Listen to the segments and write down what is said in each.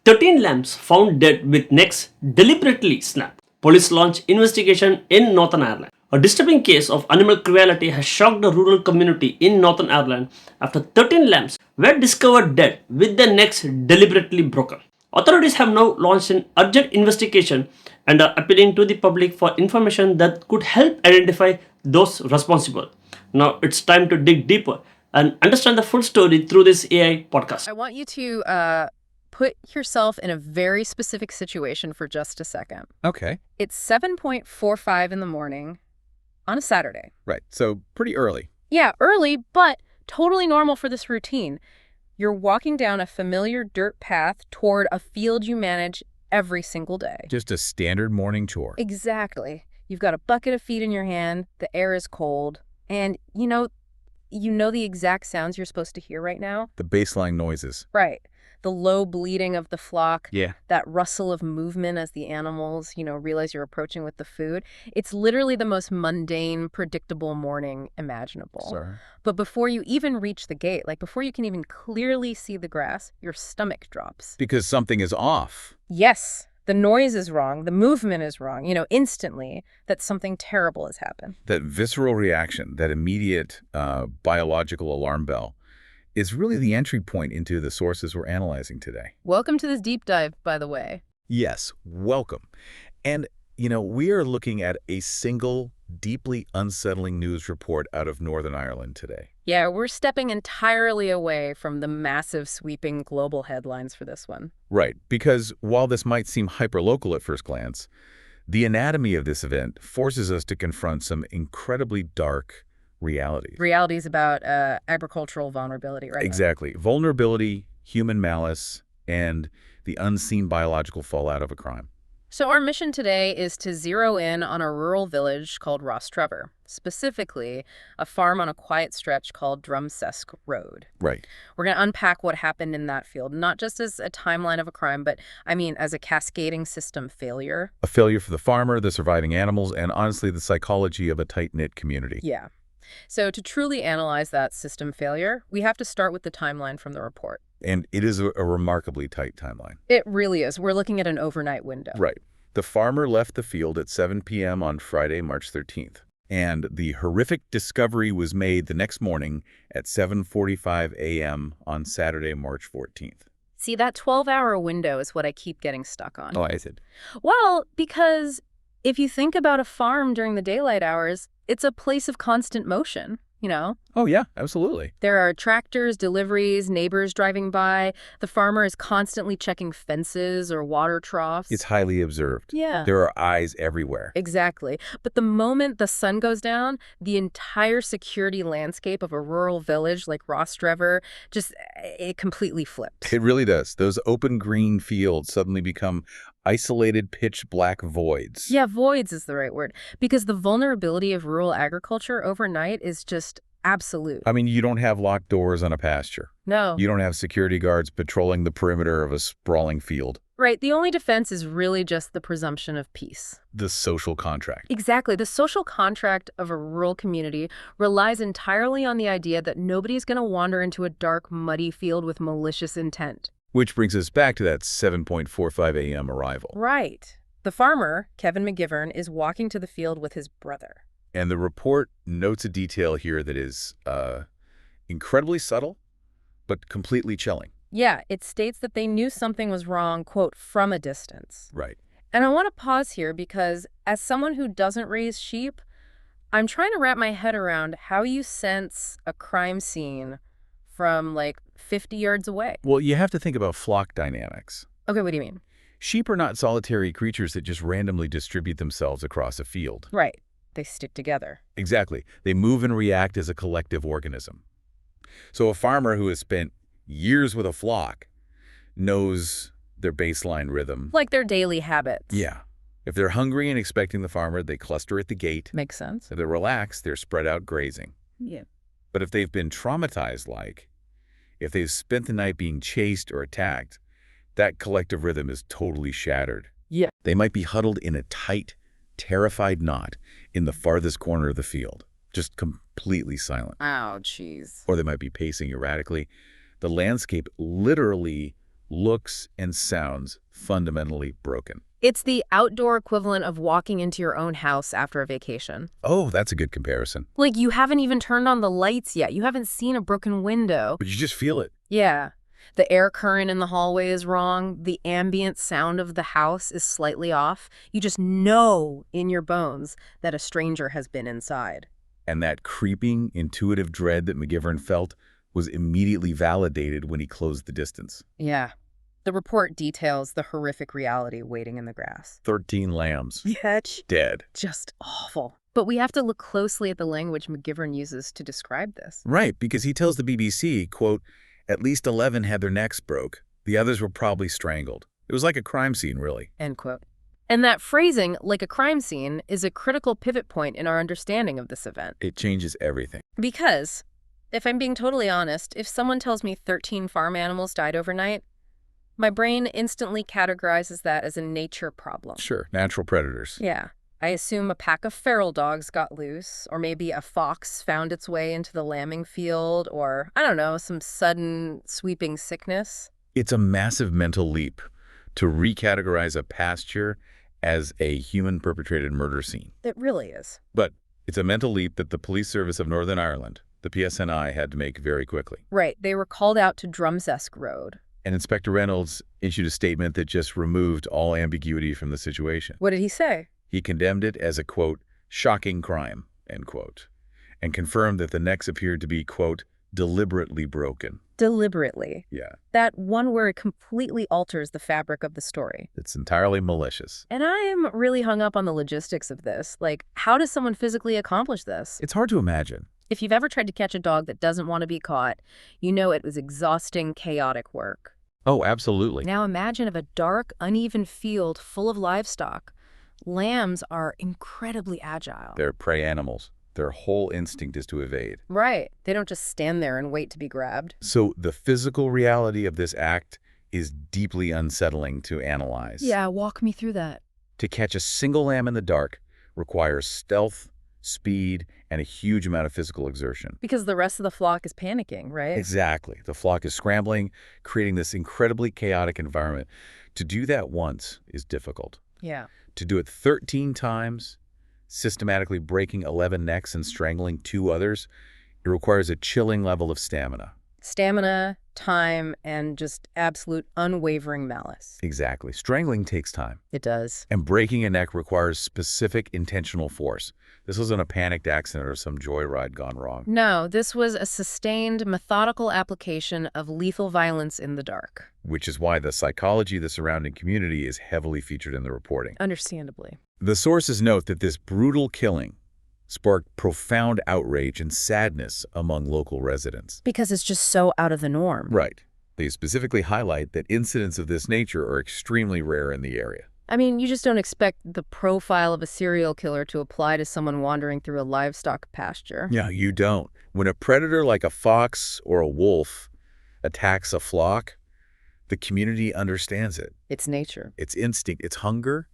13 lambs found dead with necks deliberately snapped. Police launch investigation in Northern Ireland. A disturbing case of animal cruelty has shocked a rural community in Northern Ireland after 13 lambs were discovered dead with their necks deliberately broken. Authorities have now launched an urgent investigation and are appealing to the public for information that could help identify those responsible. Now it's time to dig deeper and understand the full story through this AI podcast. I want you to put yourself in a very specific situation for just a second. Okay. It's 7:45 in the morning on a Saturday. Right. So pretty early. Yeah, early, but totally normal for this routine. You're walking down a familiar dirt path toward a field you manage every single day. Just a standard morning chore. Exactly. You've got a bucket of feed in your hand, the air is cold, and you know the exact sounds you're supposed to hear right now? The baseline noises. Right. The low bleating of the flock, Yeah. that rustle of movement as the animals, realize you're approaching with the food. It's literally the most mundane, predictable morning imaginable. Sorry. But before you even reach the gate, like before you can even clearly see the grass, your stomach drops. Because something is off. Yes, the noise is wrong, the movement is wrong, instantly that something terrible has happened. That visceral reaction, that immediate biological alarm bell, is really the entry point into the sources we're analyzing today. Welcome to this deep dive, by the way. Yes, welcome. And, we are looking at a single, deeply unsettling news report out of Northern Ireland today. Yeah, we're stepping entirely away from the massive, sweeping global headlines for this one. Right, because while this might seem hyperlocal at first glance, the anatomy of this event forces us to confront some incredibly dark realities. Realities about agricultural vulnerability, right? Exactly. Vulnerability, human malice, and the unseen biological fallout of a crime. So our mission today is to zero in on a rural village called Rostrevor, specifically a farm on a quiet stretch called Drumsesk Road. Right. We're going to unpack what happened in that field, not just as a timeline of a crime, but, as a cascading system failure. A failure for the farmer, the surviving animals, and honestly, the psychology of a tight-knit community. Yeah. So to truly analyze that system failure, we have to start with the timeline from the report. And it is a remarkably tight timeline. It really is. We're looking at an overnight window. Right. The farmer left the field at 7 p.m. on Friday, March 13th. And the horrific discovery was made the next morning at 7:45 a.m. on Saturday, March 14th. See, that 12-hour window is what I keep getting stuck on. Oh, I said. Well, because if you think about a farm during the daylight hours, it's a place of constant motion, Oh, yeah, absolutely. There are tractors, deliveries, neighbors driving by. The farmer is constantly checking fences or water troughs. It's highly observed. Yeah. There are eyes everywhere. Exactly. But the moment the sun goes down, the entire security landscape of a rural village like Rostrevor it completely flips. It really does. Those open green fields suddenly become isolated pitch black voids. Yeah, voids is the right word. Because the vulnerability of rural agriculture overnight is just absolute. I mean, you don't have locked doors on a pasture. No. You don't have security guards patrolling the perimeter of a sprawling field. Right. The only defense is really just the presumption of peace. The social contract. Exactly. The social contract of a rural community relies entirely on the idea that nobody's going to wander into a dark, muddy field with malicious intent. Which brings us back to that 7:45 a.m. arrival. Right. The farmer, Kevin McGivern, is walking to the field with his brother. And the report notes a detail here that is incredibly subtle, but completely chilling. Yeah, it states that they knew something was wrong, quote, from a distance. Right. And I want to pause here because as someone who doesn't raise sheep, I'm trying to wrap my head around how you sense a crime scene from 50 yards away. Well, you have to think about flock dynamics. Okay, what do you mean? Sheep are not solitary creatures that just randomly distribute themselves across a field. Right. They stick together. Exactly. They move and react as a collective organism. So a farmer who has spent years with a flock knows their baseline rhythm. Like their daily habits. Yeah. If they're hungry and expecting the farmer, they cluster at the gate. Makes sense. If they're relaxed, they're spread out grazing. Yeah. But if they've been traumatized, if they've spent the night being chased or attacked, that collective rhythm is totally shattered. Yeah. They might be huddled in a tight, terrified knot in the farthest corner of the field, just completely silent. Oh, jeez. Or they might be pacing erratically. The landscape literally looks and sounds fundamentally broken. It's the outdoor equivalent of walking into your own house after a vacation. Oh, that's a good comparison. Like, you haven't even turned on the lights yet. You haven't seen a broken window. But you just feel it. Yeah. The air current in the hallway is wrong. The ambient sound of the house is slightly off. You just know in your bones that a stranger has been inside. And that creeping, intuitive dread that McGivern felt was immediately validated when he closed the distance. Yeah. The report details the horrific reality waiting in the grass. 13 lambs. Yeah, Dead. just awful. But we have to look closely at the language McGivern uses to describe this. Right, because he tells the BBC, quote, at least 11 had their necks broke. The others were probably strangled. It was like a crime scene, really. End quote. And that phrasing, like a crime scene, is a critical pivot point in our understanding of this event. It changes everything. Because, if I'm being totally honest, if someone tells me 13 farm animals died overnight, my brain instantly categorizes that as a nature problem. Sure, natural predators. Yeah. I assume a pack of feral dogs got loose, or maybe a fox found its way into the lambing field, or, I don't know, some sudden sweeping sickness. It's a massive mental leap to recategorize a pasture as a human-perpetrated murder scene. It really is. But it's a mental leap that the Police Service of Northern Ireland, the PSNI, had to make very quickly. Right. They were called out to Drumsesk Road. And Inspector Reynolds issued a statement that just removed all ambiguity from the situation. What did he say? He condemned it as a, quote, shocking crime, end quote, and confirmed that the necks appeared to be, quote, deliberately broken. Deliberately. Yeah. That one word completely alters the fabric of the story. It's entirely malicious. And I am really hung up on the logistics of this. Like, how does someone physically accomplish this? It's hard to imagine. If you've ever tried to catch a dog that doesn't want to be caught, you know it was exhausting, chaotic work. Oh, absolutely. Now imagine a dark, uneven field full of livestock. Lambs are incredibly agile. They're prey animals. Their whole instinct is to evade. Right. They don't just stand there and wait to be grabbed. So the physical reality of this act is deeply unsettling to analyze. Yeah, walk me through that. To catch a single lamb in the dark requires stealth, speed, and a huge amount of physical exertion. Because the rest of the flock is panicking, right? Exactly. The flock is scrambling, creating this incredibly chaotic environment. To do that once is difficult. Yeah. To do it 13 times, systematically breaking 11 necks and strangling 2 others, it requires a chilling level of stamina. Stamina, time, and just absolute unwavering malice. Exactly. Strangling takes time. It does. And breaking a neck requires specific intentional force. This wasn't a panicked accident or some joyride gone wrong. No, this was a sustained, methodical application of lethal violence in the dark. Which is why the psychology of the surrounding community is heavily featured in the reporting. Understandably. The sources note that this brutal killing sparked profound outrage and sadness among local residents. Because it's just so out of the norm. Right. They specifically highlight that incidents of this nature are extremely rare in the area. I mean, you just don't expect the profile of a serial killer to apply to someone wandering through a livestock pasture. Yeah, you don't. When a predator like a fox or a wolf attacks a flock, the community understands it. It's nature. It's instinct. It's hunger.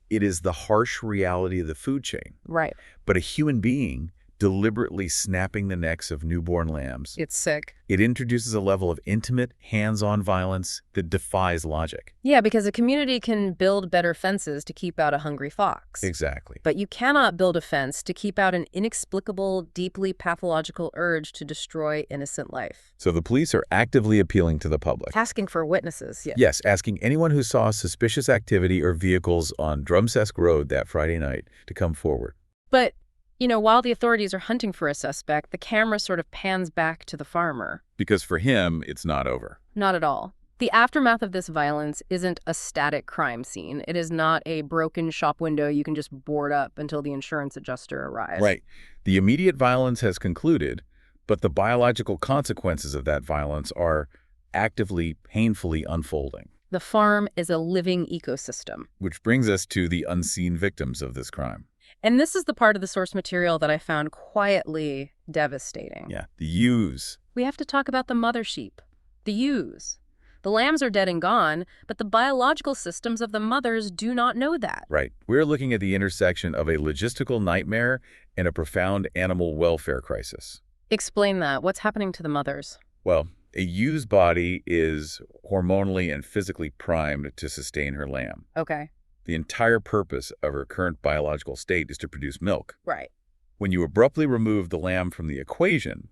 It is the harsh reality of the food chain. Right. But a human being deliberately snapping the necks of newborn lambs, It's sick. it introduces a level of intimate, hands-on violence that defies logic. Yeah, because a community can build better fences to keep out a hungry fox. Exactly. But you cannot build a fence to keep out an inexplicable, deeply pathological urge to destroy innocent life. So the police are actively appealing to the public. Asking for witnesses, yeah. Yes, asking anyone who saw suspicious activity or vehicles on Drumsesk Road that Friday night to come forward. But, you know, while the authorities are hunting for a suspect, the camera sort of pans back to the farmer. Because for him, it's not over. Not at all. The aftermath of this violence isn't a static crime scene. It is not a broken shop window you can just board up until the insurance adjuster arrives. Right. The immediate violence has concluded, but the biological consequences of that violence are actively, painfully unfolding. The farm is a living ecosystem. Which brings us to the unseen victims of this crime. And this is the part of the source material that I found quietly devastating. Yeah, the ewes. We have to talk about the mother sheep, the ewes. The lambs are dead and gone, but the biological systems of the mothers do not know that. Right. We're looking at the intersection of a logistical nightmare and a profound animal welfare crisis. Explain that. What's happening to the mothers? Well, A ewe's body is hormonally and physically primed to sustain her lamb. Okay. The entire purpose of her current biological state is to produce milk. Right. When you abruptly remove the lamb from the equation,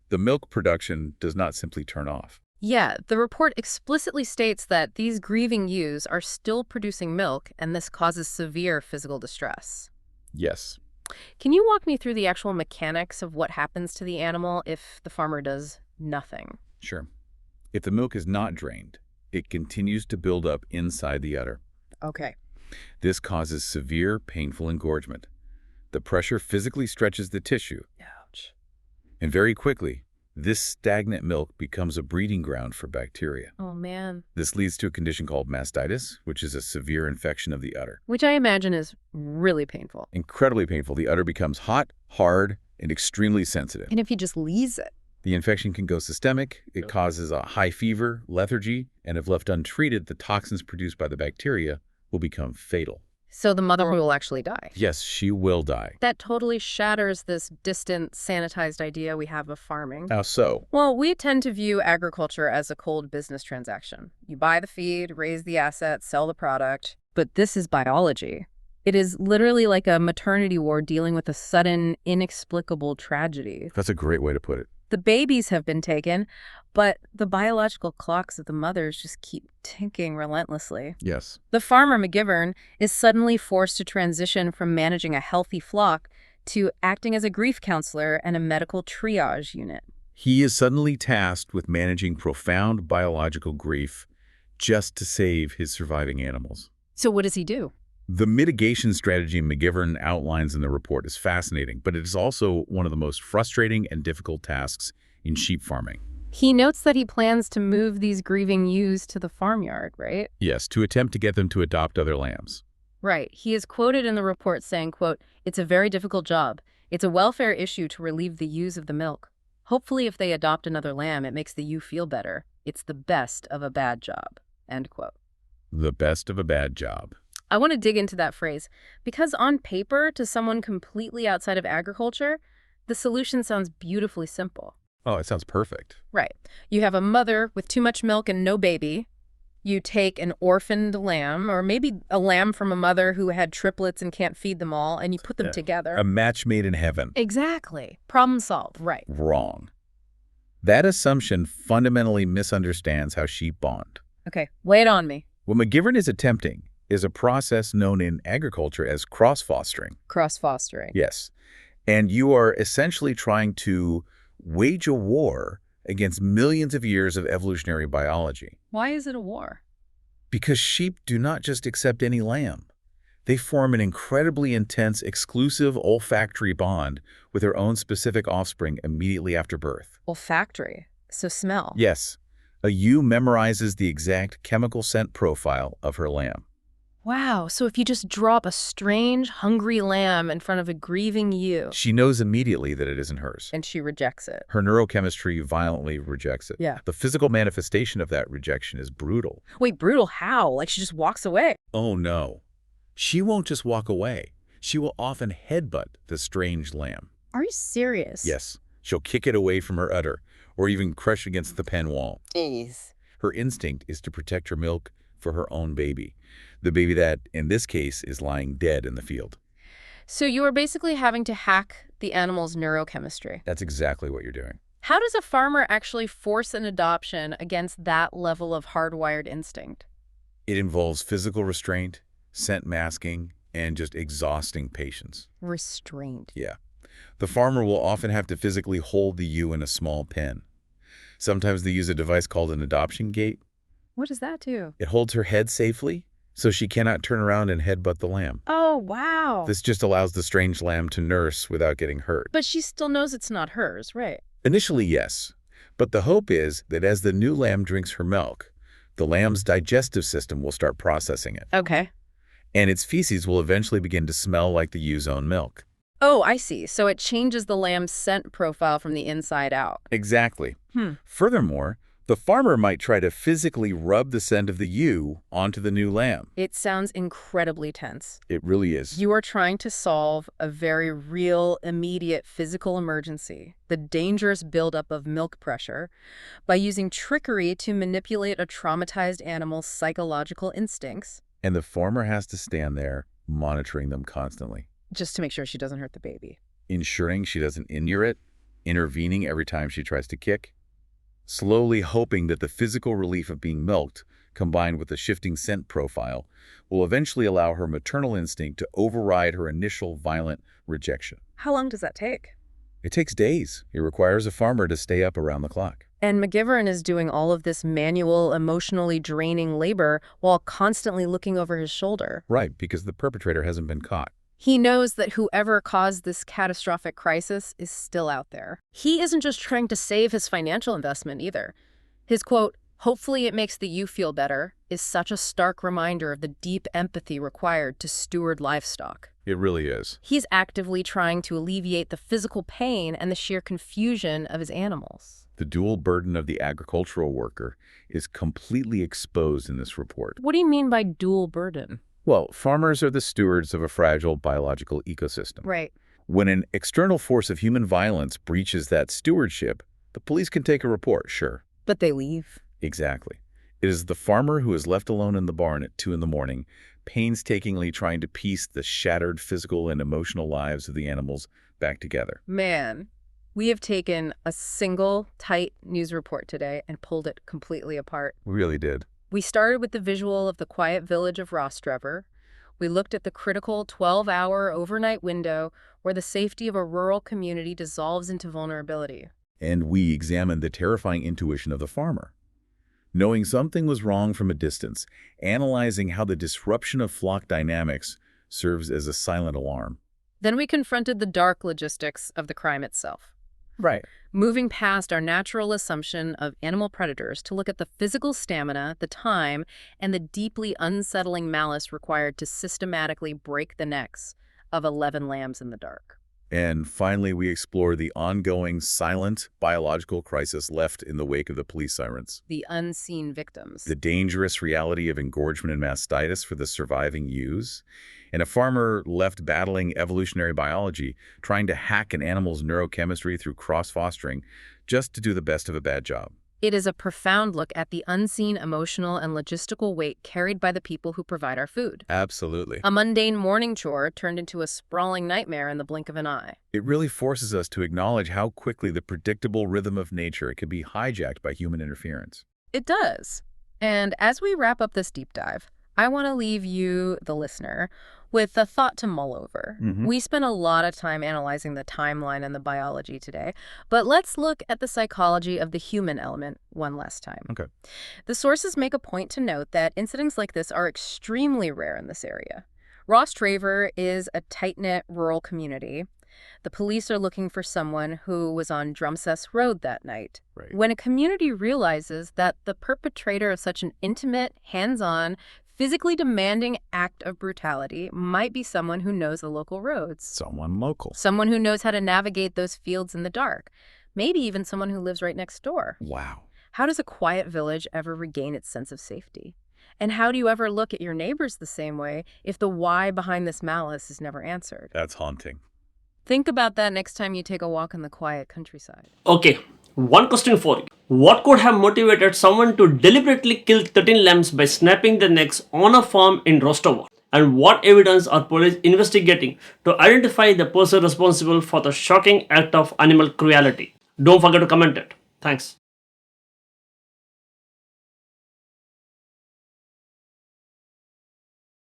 the milk production does not simply turn off. Yeah, the report explicitly states that these grieving ewes are still producing milk, and this causes severe physical distress. Yes. Can you walk me through the actual mechanics of what happens to the animal if the farmer does nothing? Sure. If the milk is not drained, it continues to build up inside the udder. Okay. This causes severe, painful engorgement. The pressure physically stretches the tissue. Ouch. And very quickly, this stagnant milk becomes a breeding ground for bacteria. Oh, man. This leads to a condition called mastitis, which is a severe infection of the udder. Which I imagine is really painful. Incredibly painful. The udder becomes hot, hard, and extremely sensitive. And if he just leaves it? The infection can go systemic. It causes a high fever, lethargy, and if left untreated, the toxins produced by the bacteria will become fatal. So the mother will actually die. Yes, she will die. That totally shatters this distant, sanitized idea we have of farming. How so? Well, we tend to view agriculture as a cold business transaction. You buy the feed, raise the assets, sell the product. But this is biology. It is literally like a maternity ward dealing with a sudden, inexplicable tragedy. That's a great way to put it. The babies have been taken, but the biological clocks of the mothers just keep ticking relentlessly. Yes. The farmer, McGivern, is suddenly forced to transition from managing a healthy flock to acting as a grief counselor and a medical triage unit. He is suddenly tasked with managing profound biological grief just to save his surviving animals. So what does he do? The mitigation strategy McGivern outlines in the report is fascinating, but it is also one of the most frustrating and difficult tasks in sheep farming. He notes that he plans to move these grieving ewes to the farmyard, right? Yes, to attempt to get them to adopt other lambs. Right. He is quoted in the report saying, quote, "It's a very difficult job. It's a welfare issue to relieve the ewes of the milk. Hopefully if they adopt another lamb, it makes the ewe feel better. It's the best of a bad job." End quote. The best of a bad job. I want to dig into that phrase because on paper, to someone completely outside of agriculture, the solution sounds beautifully simple. Oh, it sounds perfect. Right. You have a mother with too much milk and no baby. You take an orphaned lamb, or maybe a lamb from a mother who had triplets and can't feed them all, and you put them together. A match made in heaven. Exactly. Problem solved. Right. Wrong. That assumption fundamentally misunderstands how sheep bond. Okay. Lay it on me. What McGivern is attempting is a process known in agriculture as cross-fostering. Cross-fostering. Yes. And you are essentially trying to wage a war against millions of years of evolutionary biology. Why is it a war? Because sheep do not just accept any lamb. They form an incredibly intense, exclusive olfactory bond with their own specific offspring immediately after birth. Olfactory. So smell. Yes. A ewe memorizes the exact chemical scent profile of her lamb. Wow, so if you just drop a strange, hungry lamb in front of a grieving ewe... She knows immediately that it isn't hers. And she rejects it. Her neurochemistry violently rejects it. Yeah. The physical manifestation of that rejection is brutal. Wait, brutal how? Like she just walks away? Oh, no. She won't just walk away. She will often headbutt the strange lamb. Are you serious? Yes. She'll kick it away from her udder, or even crush against the pen wall. Jeez. Her instinct is to protect her milk for her own baby. The baby that, in this case, is lying dead in the field. So you are basically having to hack the animal's neurochemistry. That's exactly what you're doing. How does a farmer actually force an adoption against that level of hardwired instinct? It involves physical restraint, scent masking, and just exhausting patience. Restraint. Yeah. The farmer will often have to physically hold the ewe in a small pen. Sometimes they use a device called an adoption gate. What does that do? It holds her head safely, so she cannot turn around and headbutt the lamb. Oh, wow. This just allows the strange lamb to nurse without getting hurt. But she still knows it's not hers, right? Initially, yes. But the hope is that as the new lamb drinks her milk, the lamb's digestive system will start processing it. Okay. And its feces will eventually begin to smell like the ewe's own milk. Oh, I see. So it changes the lamb's scent profile from the inside out. Exactly. Furthermore, The farmer might try to physically rub the scent of the ewe onto the new lamb. It sounds incredibly tense. It really is. You are trying to solve a very real, immediate physical emergency, the dangerous buildup of milk pressure, by using trickery to manipulate a traumatized animal's psychological instincts. And the farmer has to stand there, monitoring them constantly. Just to make sure she doesn't hurt the baby. Ensuring she doesn't injure it, intervening every time she tries to kick, slowly hoping that the physical relief of being milked, combined with the shifting scent profile, will eventually allow her maternal instinct to override her initial violent rejection. How long does that take? It takes days. It requires a farmer to stay up around the clock. And McGivern is doing all of this manual, emotionally draining labor while constantly looking over his shoulder. Right, because the perpetrator hasn't been caught. He knows that whoever caused this catastrophic crisis is still out there. He isn't just trying to save his financial investment either. His quote, "Hopefully it makes the ewe feel better," is such a stark reminder of the deep empathy required to steward livestock. It really is. He's actively trying to alleviate the physical pain and the sheer confusion of his animals. The dual burden of the agricultural worker is completely exposed in this report. What do you mean by dual burden? Well, farmers are the stewards of a fragile biological ecosystem. Right. When an external force of human violence breaches that stewardship, the police can take a report, sure. But they leave. Exactly. It is the farmer who is left alone in the barn at 2 a.m, painstakingly trying to piece the shattered physical and emotional lives of the animals back together. Man, we have taken a single, tight news report today and pulled it completely apart. We really did. We started with the visual of the quiet village of Rostrevor. We looked at the critical 12-hour overnight window where the safety of a rural community dissolves into vulnerability. And we examined the terrifying intuition of the farmer. Knowing something was wrong from a distance, analyzing how the disruption of flock dynamics serves as a silent alarm. Then we confronted the dark logistics of the crime itself. Right. Moving past our natural assumption of animal predators to look at the physical stamina, the time, and the deeply unsettling malice required to systematically break the necks of 11 lambs in the dark. And finally, we explore the ongoing, silent biological crisis left in the wake of the police sirens. The unseen victims. The dangerous reality of engorgement and mastitis for the surviving ewes, and a farmer left battling evolutionary biology, trying to hack an animal's neurochemistry through cross-fostering just to do the best of a bad job. It is a profound look at the unseen emotional and logistical weight carried by the people who provide our food. Absolutely. A mundane morning chore turned into a sprawling nightmare in the blink of an eye. It really forces us to acknowledge how quickly the predictable rhythm of nature can be hijacked by human interference. It does. And as we wrap up this deep dive, I want to leave you, the listener, with a thought to mull over. We spent a lot of time analyzing the timeline and the biology today, but let's look at the psychology of the human element one last time. Okay. The sources make a point to note that incidents like this are extremely rare in this area. Rostrevor is a tight-knit rural community. The police are looking for someone who was on Drumcess Road that night. Right. When a community realizes that the perpetrator of such an intimate, hands-on, physically demanding act of brutality might be someone who knows the local roads. Someone local. Someone who knows how to navigate those fields in the dark. Maybe even someone who lives right next door. Wow. How does a quiet village ever regain its sense of safety? And how do you ever look at your neighbors the same way if the why behind this malice is never answered? That's haunting. Think about that next time you take a walk in the quiet countryside. Okay, one question for you. What could have motivated someone to deliberately kill 13 lambs by snapping their necks on a farm in Rostrevor? And what evidence are police investigating to identify the person responsible for the shocking act of animal cruelty? Don't forget to comment it. Thanks.